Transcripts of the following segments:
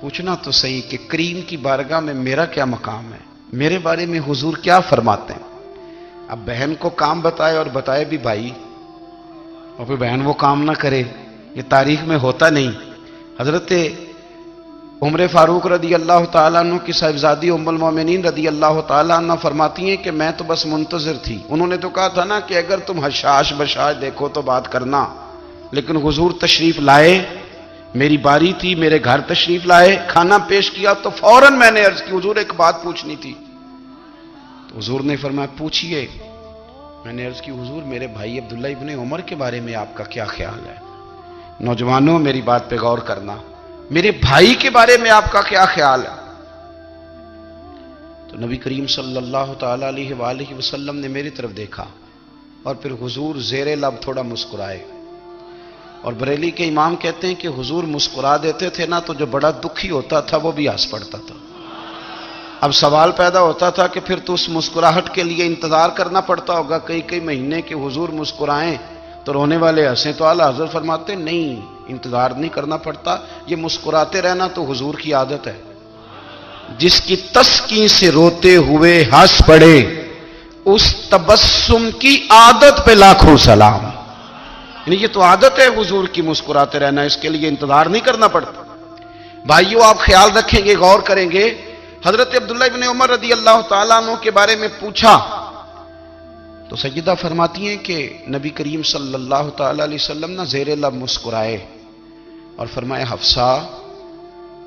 پوچھنا تو صحیح کہ کریم کی بارگاہ میں میرا کیا مقام ہے، میرے بارے میں حضور کیا فرماتے ہیں؟ اب بہن کو کام بتائے اور بتائے بھی بھائی، اور پھر بہن وہ کام نہ کرے، یہ تاریخ میں ہوتا نہیں۔ حضرت عمر فاروق رضی اللہ تعالیٰ عنہ کی صاحبزادی ام المومنین رضی اللہ تعالیٰ عنہ فرماتی ہیں کہ میں تو بس منتظر تھی۔ انہوں نے تو کہا تھا نا کہ اگر تم حشاش بشاش دیکھو تو بات کرنا، لیکن حضور تشریف لائے، میری باری تھی، میرے گھر تشریف لائے، کھانا پیش کیا تو فوراً میں نے عرض کی حضور ایک بات پوچھنی تھی۔ تو حضور نے فرمایا پوچھئے۔ میں نے عرض کی حضور میرے بھائی عبداللہ ابن عمر کے بارے میں آپ کا کیا خیال ہے؟ نوجوانوں میری بات پہ غور کرنا، میرے بھائی کے بارے میں آپ کا کیا خیال ہے؟ تو نبی کریم صلی اللہ تعالی علیہ وآلہ وسلم نے میری طرف دیکھا اور پھر حضور زیر لب تھوڑا مسکرائے، اور بریلی کے امام کہتے ہیں کہ حضور مسکرا دیتے تھے نا تو جو بڑا دکھی ہوتا تھا وہ بھی ہنس پڑتا تھا۔ اب سوال پیدا ہوتا تھا کہ پھر تو اس مسکراہٹ کے لیے انتظار کرنا پڑتا ہوگا کئی مہینے کہ حضور مسکرائیں تو رونے والے ہنسیں، تو اعلیٰ حضرت فرماتے نہیں، انتظار نہیں کرنا پڑتا، یہ مسکراتے رہنا تو حضور کی عادت ہے۔ جس کی تسکین سے روتے ہوئے ہنس پڑے اس تبسم کی عادت پہ لاکھوں سلام۔ یعنی یہ تو عادت ہے حضور کی مسکراتے رہنا، اس کے لیے انتظار نہیں کرنا پڑتا۔ بھائیو آپ خیال رکھیں گے، غور کریں گے، حضرت عبداللہ ابن عمر رضی اللہ تعالیٰ عنہ کے بارے میں پوچھا تو سیدہ فرماتی ہیں کہ نبی کریم صلی اللہ تعالیٰ علیہ وسلم نہ زیر لب مسکرائے اور فرمائے حفصہ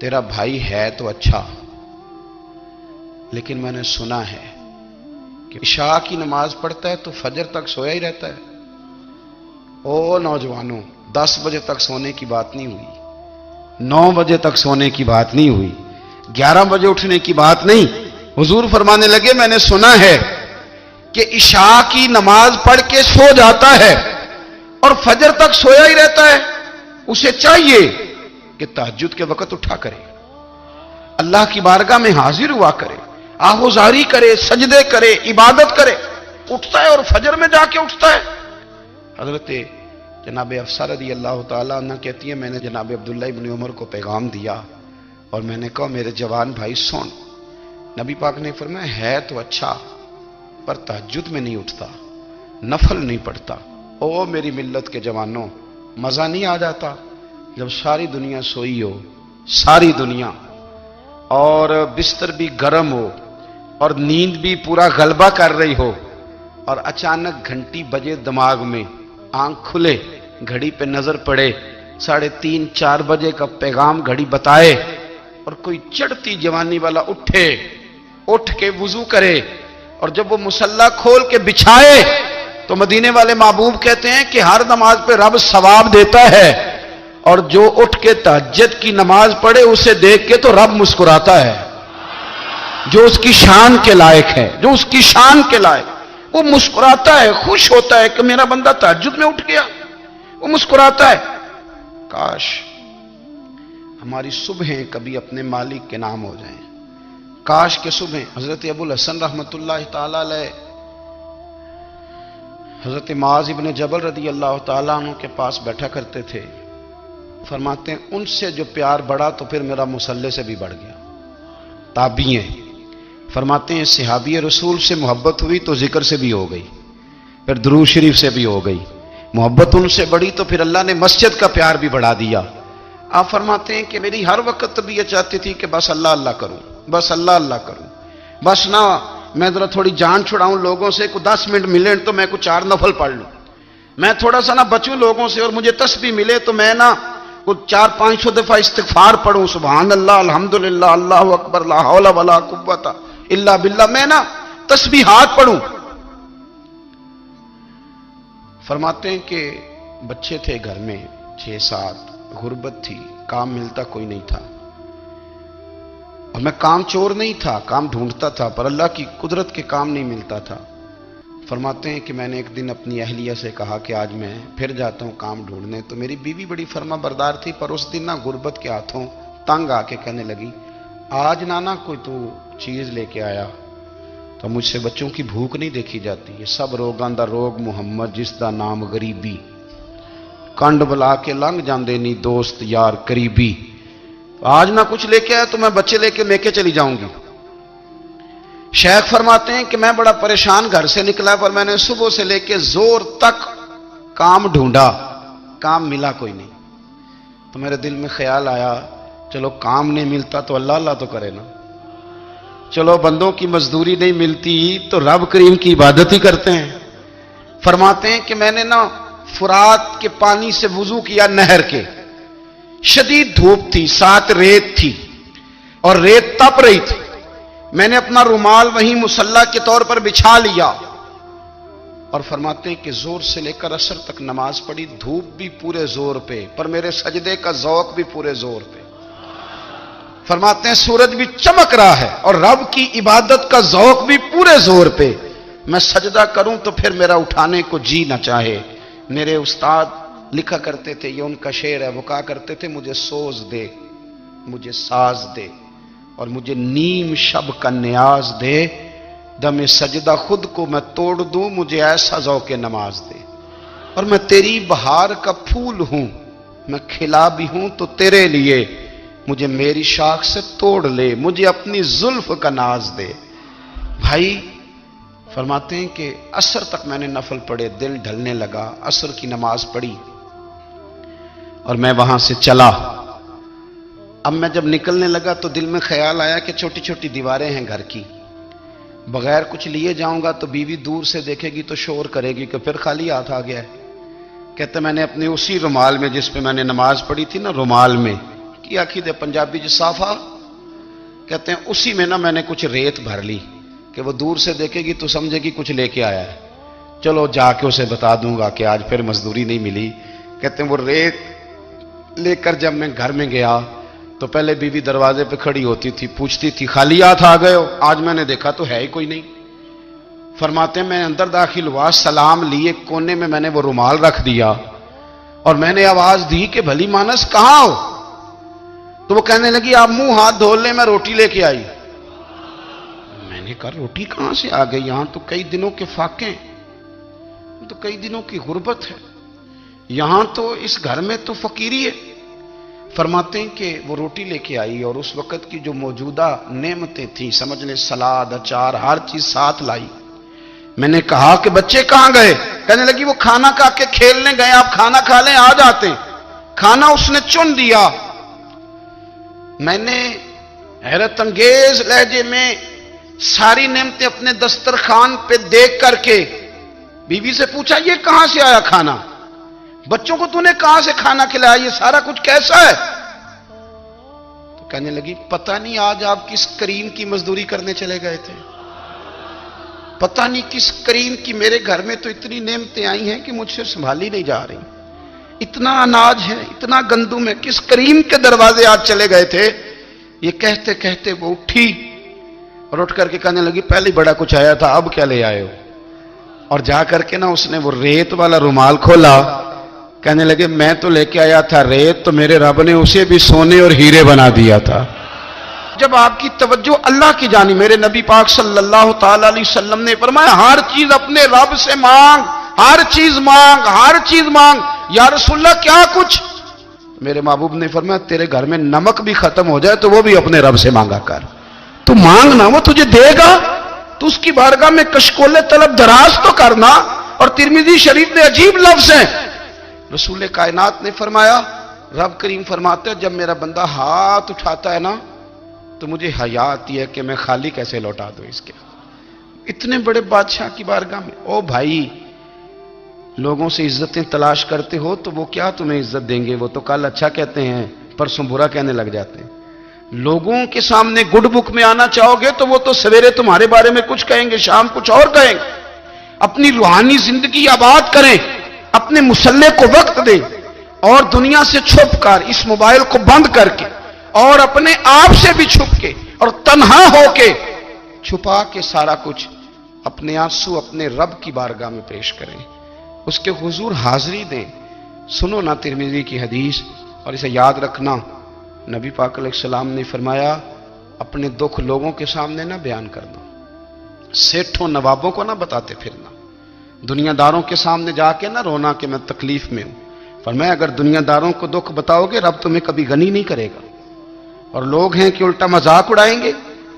تیرا بھائی ہے تو اچھا، لیکن میں نے سنا ہے کہ عشاء کی نماز پڑھتا ہے تو فجر تک سویا ہی رہتا ہے۔ او نوجوانوں، 10 بجے تک سونے کی بات نہیں ہوئی، 9 بجے تک سونے کی بات نہیں ہوئی، 11 بجے اٹھنے کی بات نہیں۔ حضور فرمانے لگے میں نے سنا ہے کہ عشاء کی نماز پڑھ کے سو جاتا ہے اور فجر تک سویا ہی رہتا ہے، اسے چاہیے کہ تہجد کے وقت اٹھا کرے، اللہ کی بارگاہ میں حاضر ہوا کرے، آہوزاری کرے، سجدے کرے، عبادت کرے، اٹھتا ہے اور فجر میں جا کے اٹھتا ہے۔ حضرت جناب حفصہ رضی اللہ تعالیٰ عنہ کہتی ہے میں نے جناب عبداللہ ابن عمر کو پیغام دیا اور میں نے کہا میرے جوان بھائی سن۔ نبی پاک نے فرمایا ہے تو اچھا پر تہجد میں نہیں اٹھتا، نفل نہیں پڑھتا۔ او میری ملت کے جوانوں، مزہ نہیں آ جاتا جب ساری دنیا سوئی ہو، ساری دنیا، اور بستر بھی گرم ہو اور نیند بھی پورا غلبہ کر رہی ہو، اور اچانک گھنٹی بجے دماغ میں، آنکھ کھلے، گھڑی پہ نظر پڑے، 3:30 4 بجے کا پیغام گھڑی بتائے، اور کوئی چڑھتی جوانی والا اٹھ کے وضو کرے، اور جب وہ مصلی کھول کے بچھائے تو مدینے والے محبوب کہتے ہیں کہ ہر نماز پہ رب ثواب دیتا ہے، اور جو اٹھ کے تہجد کی نماز پڑھے اسے دیکھ کے تو رب مسکراتا ہے، جو اس کی شان کے لائق ہے، جو اس کی شان کے لائق، وہ مسکراتا ہے، خوش ہوتا ہے کہ میرا بندہ تہجد میں اٹھ گیا، وہ مسکراتا ہے۔ کاش ہماری صبحیں کبھی اپنے مالک کے نام ہو جائیں، کاش کے صبح۔ حضرت ابو الحسن رحمت اللہ تعالی علیہ حضرت معاذ ابن جبل رضی اللہ تعالیٰ عنہ کے پاس بیٹھا کرتے تھے، فرماتے ہیں ان سے جو پیار بڑھا تو پھر میرا مصلی سے بھی بڑھ گیا۔ تابعی ہیں، فرماتے ہیں صحابی رسول سے محبت ہوئی تو ذکر سے بھی ہو گئی، پھر درود شریف سے بھی ہو گئی، محبت ان سے بڑھی تو پھر اللہ نے مسجد کا پیار بھی بڑھا دیا۔ آپ فرماتے ہیں کہ میری ہر وقت طبیعت چاہتی تھی کہ بس اللہ اللہ کروں، بس اللہ اللہ کروں، بس نہ میں ذرا تھوڑی جان چھڑاؤں لوگوں سے، کوئی 10 منٹ ملے تو میں کوئی 4 نفل پڑھ لوں، میں تھوڑا سا نہ بچوں لوگوں سے، اور مجھے تسبیح ملے تو میں نہ کوئی 400-500 دفعہ استغفار پڑھوں، سبحان اللہ، الحمدللہ، اللہ اکبر، لا حول ولا قوت الا باللہ، میں نہ تسبیحات پڑھوں۔ فرماتے ہیں کہ بچے تھے گھر میں 6-7، غربت تھی، کام ملتا کوئی نہیں تھا، اور میں کام چور نہیں تھا، کام ڈھونڈتا تھا، پر اللہ کی قدرت کے کام نہیں ملتا تھا۔ فرماتے ہیں کہ میں نے ایک دن اپنی اہلیہ سے کہا کہ آج میں پھر جاتا ہوں کام ڈھونڈنے، تو میری بیوی بڑی فرما بردار تھی، پر اس دن نہ غربت کے ہاتھوں تنگ آ کے کہنے لگی آج نانا کوئی تو چیز لے کے آیا، تو مجھ سے بچوں کی بھوک نہیں دیکھی جاتی، یہ سب روگاں دا روگ محمد جس دا نام غریبی، کنڈ بلا کے لنگ جاندے نہیں دوست یار قریبی۔ آج نہ کچھ لے کے آیا تو میں بچے لے کے میکے چلی جاؤں گی۔ شیخ فرماتے ہیں کہ میں بڑا پریشان گھر سے نکلا، پر میں نے صبح سے لے کے زور تک کام ڈھونڈا، کام ملا کوئی نہیں۔ تو میرے دل میں خیال آیا چلو کام نہیں ملتا تو اللہ اللہ تو کرے نا، چلو بندوں کی مزدوری نہیں ملتی تو رب کریم کی عبادت ہی کرتے ہیں۔ فرماتے ہیں کہ میں نے نا فرات کے پانی سے وضو کیا، نہر کے، شدید دھوپ تھی، ساتھ ریت تھی اور ریت تپ رہی تھی۔ میں نے اپنا رومال وہیں مصلی کے طور پر بچھا لیا اور فرماتے ہیں کہ زور سے لے کر عصر تک نماز پڑھی، دھوپ بھی پورے زور پہ، پر میرے سجدے کا ذوق بھی پورے زور پہ۔ فرماتے ہیں سورج بھی چمک رہا ہے اور رب کی عبادت کا ذوق بھی پورے زور پہ۔ میں سجدہ کروں تو پھر میرا اٹھانے کو جی نہ چاہے۔ میرے استاد لکھا کرتے تھے، یہ ان کا شعر ہے، وہ کہا کرتے تھے مجھے سوز دے، مجھے ساز دے اور مجھے نیم شب کا نیاز دے، دم سجدہ خود کو میں توڑ دوں، مجھے ایسا ذوق نماز دے۔ اور میں تیری بہار کا پھول ہوں، میں کھلا بھی ہوں تو تیرے لیے، مجھے میری شاخ سے توڑ لے، مجھے اپنی زلف کا ناز دے۔ بھائی فرماتے ہیں کہ عصر تک میں نے نفل پڑھے، دل ڈھلنے لگا، عصر کی نماز پڑھی اور میں وہاں سے چلا۔ اب میں جب نکلنے لگا تو دل میں خیال آیا کہ چھوٹی چھوٹی دیواریں ہیں گھر کی، بغیر کچھ لیے جاؤں گا تو بیوی دور سے دیکھے گی تو شور کرے گی کہ پھر خالی ہاتھ آ گیا ہے۔ کہتے میں نے اپنے اسی رومال میں جس پہ میں نے نماز پڑھی تھی نا، رومال میں کی آخی دے پنجابی جو صافہ کہتے ہیں، اسی میں نا میں نے کچھ ریت بھر لی کہ وہ دور سے دیکھے گی تو سمجھے گی کچھ لے کے آیا ہے، چلو جا کے اسے بتا دوں گا کہ آج پھر مزدوری نہیں ملی۔ کہتے ہیں وہ ریت لے کر جب میں گھر میں گیا تو پہلے بیوی دروازے پہ کھڑی ہوتی تھی، پوچھتی تھی خالی ہاتھ آ گئے ہو؟ آج میں نے دیکھا تو ہے ہی کوئی نہیں۔ فرماتے ہیں میں اندر داخل ہوا، سلام لیے، کونے میں میں نے وہ رومال رکھ دیا اور میں نے آواز دی کہ بھلی مانس کہاں ہو؟ تو وہ کہنے لگی آپ منہ ہاتھ دھو لیں، میں روٹی لے کے آئی۔ میں نے کہا روٹی کہاں سے آ گئی؟ یہاں تو کئی دنوں کے فاقے، تو کئی دنوں کی غربت ہے، یہاں تو اس گھر میں تو فقیری ہے۔ فرماتے ہیں کہ وہ روٹی لے کے آئی اور اس وقت کی جو موجودہ نعمتیں تھیں، سمجھ لیں سلاد، اچار، ہر چیز ساتھ لائی۔ میں نے کہا کہ بچے کہاں گئے؟ کہنے لگی وہ کھانا کھا کے کھیلنے گئے، آپ کھانا کھا لیں آ جاتے ہیں۔ کھانا اس نے چن دیا۔ میں نے حیرت انگیز لہجے میں ساری نعمتیں اپنے دسترخوان پہ دیکھ کر کے بیوی سے پوچھا یہ کہاں سے آیا کھانا؟ بچوں کو تو نے کہاں سے کھانا کھلایا؟ یہ سارا کچھ کیسا ہے؟ تو کہنے لگی پتہ نہیں آج آپ کس کریم کی مزدوری کرنے چلے گئے تھے، پتہ نہیں کس کریم کی، میرے گھر میں تو اتنی نعمتیں آئی ہیں کہ مجھ سے سنبھالی نہیں جا رہی، اتنا اناج ہے، اتنا گندم ہے، کس کریم کے دروازے آج چلے گئے تھے؟ یہ کہتے کہتے وہ اٹھی اور اٹھ کر کے کہنے لگی پہلے بڑا کچھ آیا تھا، اب کیا لے آئے ہو؟ اور جا کر کے نا اس نے وہ ریت والا رومال کھولا، کہنے لگے میں تو لے کے آیا تھا ریت، تو میرے رب نے اسے بھی سونے اور ہیرے بنا دیا تھا۔ جب آپ کی توجہ اللہ کی جانب، میرے نبی پاک صلی اللہ تعالی علیہ وسلم نے فرمایا ہر چیز اپنے رب سے مانگ، ہر چیز مانگ، ہر چیز مانگ۔ یا رسول اللہ کیا کچھ؟ میرے محبوب نے فرمایا تیرے گھر میں نمک بھی ختم ہو جائے تو وہ بھی اپنے رب سے مانگا کر، تو مانگنا وہ تجھے دے گا، تو اس کی بارگاہ میں کشکول طلب دراز تو کرنا۔ اور ترمذی شریف میں عجیب لفظ ہیں، رسول کائنات نے فرمایا، رب کریم فرماتا ہے جب میرا بندہ ہاتھ اٹھاتا ہے نا تو مجھے حیا آتی ہے کہ میں خالی کیسے لوٹا دوں اس کے۔ اتنے بڑے بادشاہ کی بارگاہ میں، او بھائی لوگوں سے عزتیں تلاش کرتے ہو تو وہ کیا تمہیں عزت دیں گے؟ وہ تو کل اچھا کہتے ہیں پرسوں برا کہنے لگ جاتے ہیں۔ لوگوں کے سامنے گڈ بک میں آنا چاہو گے تو وہ تو سویرے تمہارے بارے میں کچھ کہیں گے، شام کچھ اور کہیں گے۔ اپنی روحانی زندگی آباد کریں، اپنے مسلح کو وقت دیں اور دنیا سے چھپ کر، اس موبائل کو بند کر کے اور اپنے آپ سے بھی چھپ کے اور تنہا ہو کے چھپا کے سارا کچھ اپنے آنسو اپنے رب کی بارگاہ میں پیش کریں، اس کے حضور حاضری دیں۔ سنو نا ترمذی کی حدیث اور اسے یاد رکھنا، نبی پاک علیہ السلام نے فرمایا اپنے دکھ لوگوں کے سامنے نہ بیان کرنا، سیٹھوں نوابوں کو نہ بتاتے پھرنا، دنیا داروں کے سامنے جا کے نہ رونا کہ میں تکلیف میں ہوں۔ فرمایا اگر دنیا داروں کو دکھ بتاؤ گے رب تمہیں کبھی غنی نہیں کرے گا، اور لوگ ہیں کہ الٹا مذاق اڑائیں گے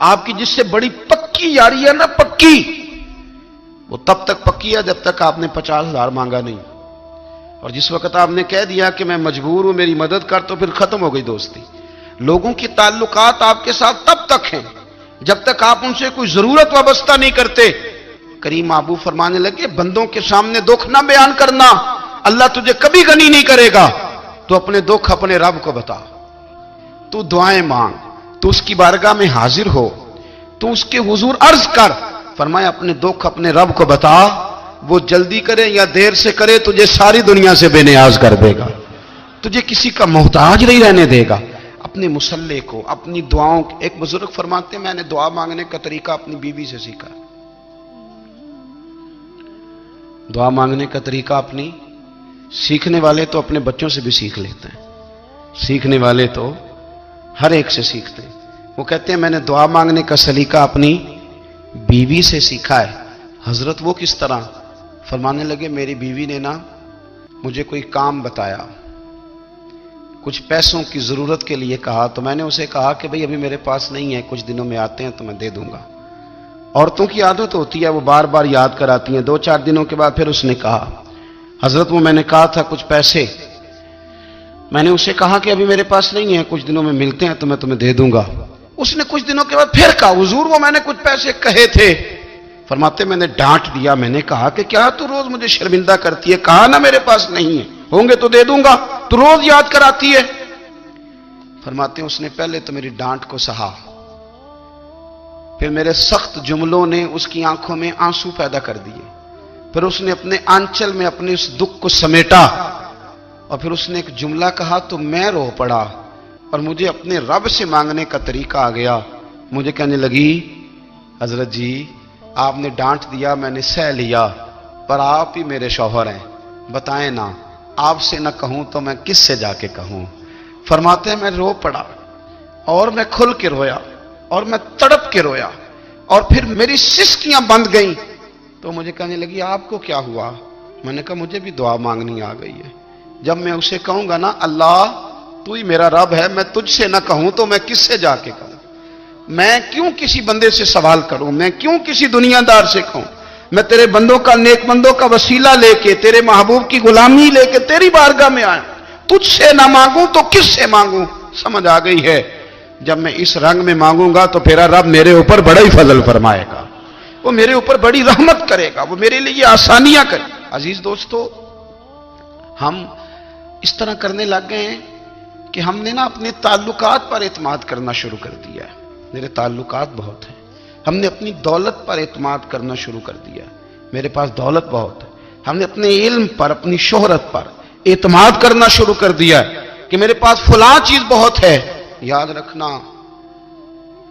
آپ کی جس سے بڑی پکی یاری ہے نا، پکی، وہ تب تک پکی ہے جب تک آپ نے 50,000 مانگا نہیں، اور جس وقت آپ نے کہہ دیا کہ میں مجبور ہوں میری مدد کر، تو پھر ختم ہو گئی دوستی۔ لوگوں کی تعلقات آپ کے ساتھ تب تک ہیں جب تک آپ ان سے کوئی ضرورت وابستہ نہیں کرتے۔ کریم محبوب فرمانے لگے بندوں کے سامنے دکھ نہ بیان کرنا، اللہ تجھے کبھی غنی نہیں کرے گا، تو اپنے دکھ اپنے رب کو بتا، تو دعائیں مانگ، تو اس کی بارگاہ میں حاضر ہو، تو اس کے حضور عرض کر۔ فرمایا اپنے دکھ اپنے رب کو بتا، وہ جلدی کرے یا دیر سے کرے تجھے ساری دنیا سے بے نیاز کر دے گا، تجھے کسی کا محتاج نہیں رہنے دے گا۔ اپنے مسلح کو، اپنی دعاؤں، ایک بزرگ فرماتے ہیں میں نے دعا مانگنے کا طریقہ اپنی بیوی سے سیکھا۔ دعا مانگنے کا طریقہ اپنی، سیکھنے والے تو اپنے بچوں سے بھی سیکھ لیتے ہیں، سیکھنے والے تو ہر ایک سے سیکھتے ہیں۔ وہ کہتے ہیں میں نے دعا مانگنے کا سلیقہ اپنی بیوی سے سیکھا ہے۔ حضرت وہ کس طرح؟ فرمانے لگے میری بیوی نے نا مجھے کوئی کام بتایا، کچھ پیسوں کی ضرورت کے لیے کہا، تو میں نے اسے کہا کہ بھئی ابھی میرے پاس نہیں ہے، کچھ دنوں میں آتے ہیں تو میں دے دوں گا۔ عورتوں کی عادت ہوتی ہے وہ بار بار یاد کراتی ہیں، 2-4 دنوں کے بعد پھر اس نے کہا حضرت وہ میں نے کہا تھا کچھ پیسے، میں نے اسے کہا کہ ابھی میرے پاس نہیں ہے، کچھ دنوں میں ملتے ہیں تو میں تمہیں دے دوں گا۔ اس نے کچھ دنوں کے بعد پھر کہا حضور وہ میں نے کچھ پیسے کہے تھے۔ فرماتے میں نے ڈانٹ دیا، میں نے کہا کہ کیا تو روز مجھے شرمندہ کرتی ہے، کہا نا میرے پاس نہیں ہے، ہوں گے تو دے دوں گا، تو روز یاد کراتی ہے۔ فرماتے ہیں اس نے پہلے تو میری ڈانٹ کو سہا، پھر میرے سخت جملوں نے اس کی آنکھوں میں آنسو پیدا کر دیے، پھر اس نے اپنے آنچل میں اپنے اس دکھ کو سمیٹا، اور پھر اس نے ایک جملہ کہا تو میں رو پڑا، اور مجھے اپنے رب سے مانگنے کا طریقہ آ گیا۔ مجھے کہنے لگی حضرت جی آپ نے ڈانٹ دیا، میں نے سہ لیا، پر آپ ہی میرے شوہر ہیں، بتائیں نا آپ سے نہ کہوں تو میں کس سے جا کے کہوں۔ فرماتے ہیں میں رو پڑا، اور میں کھل کے رویا، اور میں تڑپ کے رویا، اور پھر میری سسکیاں بند گئیں، تو مجھے کہنے لگی آپ کو کیا ہوا؟ میں نے کہا مجھے بھی دعا مانگنی آ گئی ہے، جب میں اسے کہوں گا نا اللہ تو ہی میرا رب ہے، میں تجھ سے نہ کہوں تو میں کس سے جا کے کہوں؟ میں کیوں کسی بندے سے سوال کروں؟ میں کیوں کسی دنیا دار سے کہوں؟ میں تیرے بندوں کا، نیک بندوں کا وسیلہ لے کے، تیرے محبوب کی غلامی لے کے تیری بارگاہ میں آیا، تجھ سے نہ مانگوں تو کس سے مانگوں؟ سمجھ آ گئی ہے جب میں اس رنگ میں مانگوں گا تو پھر رب میرے اوپر بڑا ہی فضل فرمائے گا، وہ میرے اوپر بڑی رحمت کرے گا، وہ میرے لیے آسانیاں کرے۔ عزیز دوستو ہم اس طرح کرنے لگ گئے ہیں کہ ہم نے نا اپنے تعلقات پر اعتماد کرنا شروع کر دیا ہے۔ میرے تعلقات بہت ہیں، ہم نے اپنی دولت پر اعتماد کرنا شروع کر دیا ہے، میرے پاس دولت بہت ہے۔ ہم نے اپنے علم پر، اپنی شہرت پر اعتماد کرنا شروع کر دیا ہے کہ میرے پاس فلاں چیز بہت ہے۔ یاد رکھنا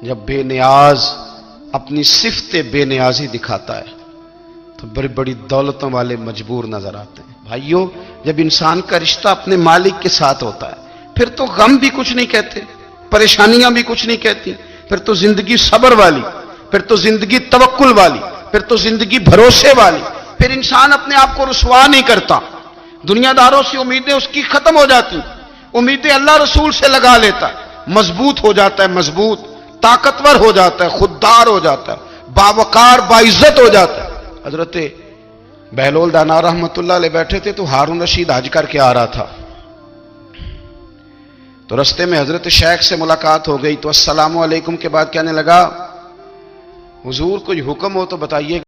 جب بے نیاز اپنی صفت بے نیازی دکھاتا ہے تو بڑی بڑی دولتوں والے مجبور نظر آتے ہیں۔ بھائیو جب انسان کا رشتہ اپنے مالک کے ساتھ ہوتا ہے پھر تو غم بھی کچھ نہیں کہتے، پریشانیاں بھی کچھ نہیں کہتی، پھر تو زندگی صبر والی، پھر تو زندگی توکل والی، پھر تو زندگی بھروسے والی، پھر انسان اپنے آپ کو رسوا نہیں کرتا، دنیا داروں سے امیدیں اس کی ختم ہو جاتی، امیدیں اللہ رسول سے لگا لیتا ہے، مضبوط ہو جاتا ہے، مضبوط، طاقتور ہو جاتا ہے، خوددار ہو جاتا ہے، باوقار باعزت ہو جاتا ہے۔ حضرت بہلول دانا رحمت اللہ علیہ بیٹھے تھے تو ہارون رشید حج کر کے آ رہا تھا، تو رستے میں حضرت شیخ سے ملاقات ہو گئی، تو السلام علیکم کے بعد کہنے لگا حضور کوئی حکم ہو تو بتائیے۔